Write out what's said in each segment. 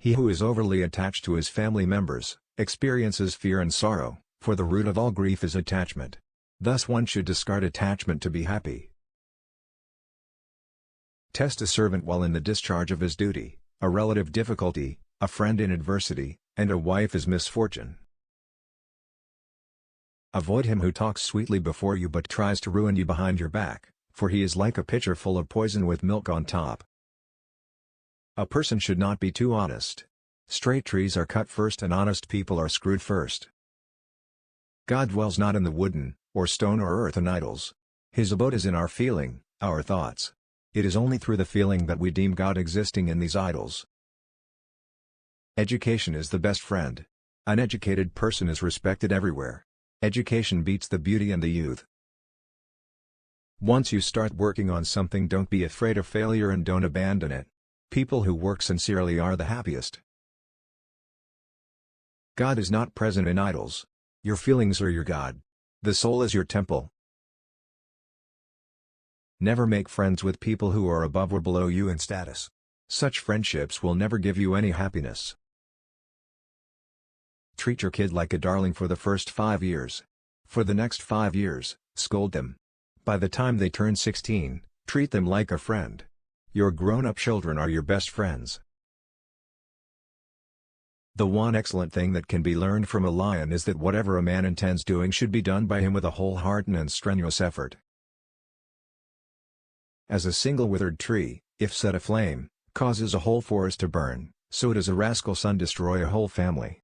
He who is overly attached to his family members, experiences fear and sorrow, for the root of all grief is attachment. Thus one should discard attachment to be happy. Test a servant while in the discharge of his duty, a relative difficulty, a friend in adversity, and a wife is misfortune. Avoid him who talks sweetly before you but tries to ruin you behind your back, for he is like a pitcher full of poison with milk on top. A person should not be too honest. Straight trees are cut first and honest people are screwed first. God dwells not in the wooden, or stone or earthen idols. His abode is in our feeling, our thoughts. It is only through the feeling that we deem God existing in these idols. Education is the best friend. An educated person is respected everywhere. Education beats the beauty and the youth. Once you start working on something, don't be afraid of failure and don't abandon it. People who work sincerely are the happiest. God is not present in idols. Your feelings are your God. The soul is your temple. Never make friends with people who are above or below you in status. Such friendships will never give you any happiness. Treat your kid like a darling for the first 5 years. For the next 5 years, scold them. By the time they turn 16, treat them like a friend. Your grown-up children are your best friends. The one excellent thing that can be learned from a lion is that whatever a man intends doing should be done by him with a wholehearted and strenuous effort. As a single withered tree, if set aflame, causes a whole forest to burn, so does a rascal son destroy a whole family.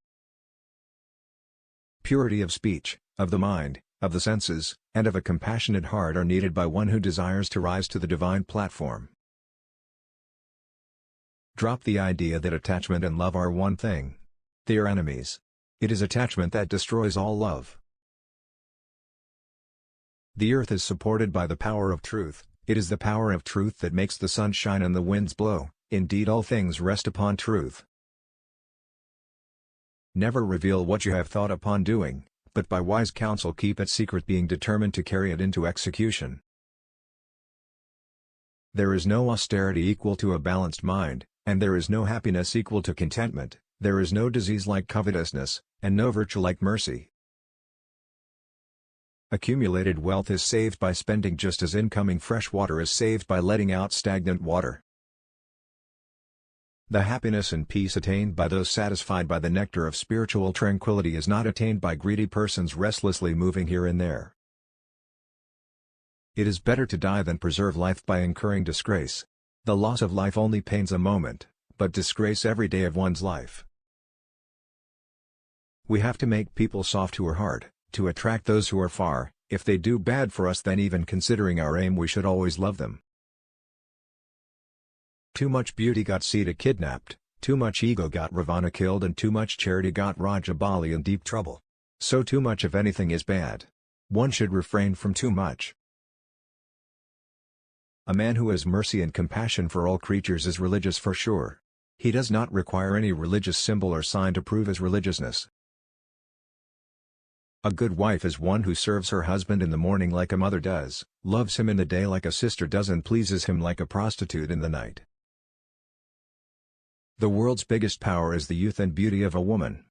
Purity of speech, of the mind, of the senses, and of a compassionate heart are needed by one who desires to rise to the divine platform. Drop the idea that attachment and love are one thing. They are enemies. It is attachment that destroys all love. The earth is supported by the power of truth. It is the power of truth that makes the sun shine and the winds blow. Indeed, all things rest upon truth. Never reveal what you have thought upon doing, but by wise counsel keep it secret, being determined to carry it into execution. There is no austerity equal to a balanced mind, and there is no happiness equal to contentment. There is no disease like covetousness, and no virtue like mercy. Accumulated wealth is saved by spending, just as incoming fresh water is saved by letting out stagnant water. The happiness and peace attained by those satisfied by the nectar of spiritual tranquility is not attained by greedy persons restlessly moving here and there. It is better to die than preserve life by incurring disgrace. The loss of life only pains a moment, but disgrace every day of one's life. We have to make people soft who are hard, to attract those who are far. If they do bad for us, then even considering our aim, we should always love them. Too much beauty got Sita kidnapped, too much ego got Ravana killed, and too much charity got Raja Bali in deep trouble. So too much of anything is bad. One should refrain from too much. A man who has mercy and compassion for all creatures is religious for sure. He does not require any religious symbol or sign to prove his religiousness. A good wife is one who serves her husband in the morning like a mother does, loves him in the day like a sister does, and pleases him like a prostitute in the night. The world's biggest power is the youth and beauty of a woman.